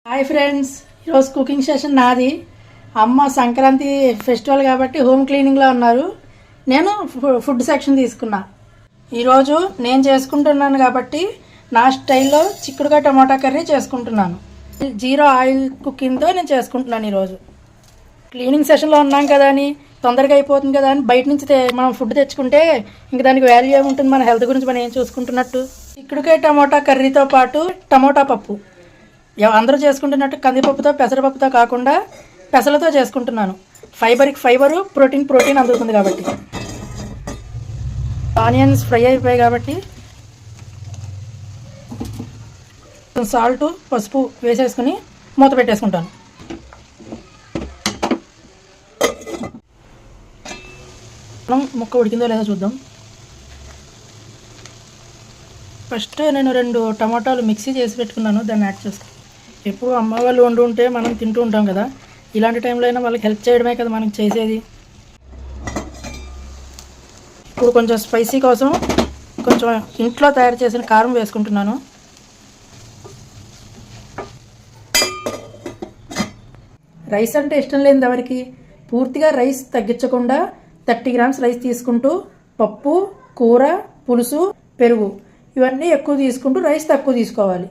Hi friends, ఈరోజు cooking session నాది. అమ్మ సంక్రాంతి ఫెస్టివల్ కాబట్టి హోమ్ క్లీనింగ్లో ఉన్నారు. నేను ఫుడ్ సెక్షన్ తీసుకున్నా. ఈరోజు నేను చేసుకుంటున్నాను కాబట్టి నా స్టైల్లో చిక్కుడుకాయ టమాటా కర్రీ చేసుకుంటున్నాను. జీరో ఆయిల్ కుకింగ్తో నేను చేసుకుంటున్నాను. ఈరోజు క్లీనింగ్ సెషన్లో ఉన్నాం కదా అని తొందరగా అయిపోతుంది కదా అని బయట నుంచి మనం ఫుడ్ తెచ్చుకుంటే ఇంక దానికి వాల్యూ ఏముంటుంది? మన హెల్త్ గురించి మనం ఏం చూసుకుంటున్నట్టు. చిక్కుడుకాయ టమాటా కర్రీతో పాటు టమాటా పప్పు అందరూ చేసుకుంటున్నట్టు కందిపప్పుతో పెసరపప్పుతో కాకుండా పెసలతో చేసుకుంటున్నాను. ఫైబర్కి ఫైబరు, ప్రోటీన్ అందుతుంది కాబట్టి. ఆనియన్స్ ఫ్రై అయిపోయాయి కాబట్టి సాల్ట్, పసుపు వేసేసుకుని మూత పెట్టేసుకుంటాను. ముక్క ఉడికిందో లేదో చూద్దాం. ఫస్ట్ నేను 2 టమాటాలు మిక్సీ చేసి పెట్టుకున్నాను, దాన్ని యాడ్ చేసుకున్నాను. ఎప్పుడు అమ్మ వాళ్ళు వండి ఉంటే మనం తింటూ ఉంటాం కదా, ఇలాంటి టైంలో అయినా వాళ్ళకి హెల్ప్ చేయడమే కదా మనం చేసేది. ఇప్పుడు కొంచెం స్పైసీ కోసం కొంచెం ఇంట్లో తయారు చేసిన కారం వేసుకుంటున్నాను. రైస్ అంటే ఇష్టం లేనిది ఎవరికి? పూర్తిగా రైస్ తగ్గించకుండా 30 గ్రామ్స్ రైస్ తీసుకుంటూ పప్పు, కూర, పులుసు, పెరుగు ఇవన్నీ ఎక్కువ తీసుకుంటూ రైస్ తక్కువ తీసుకోవాలి.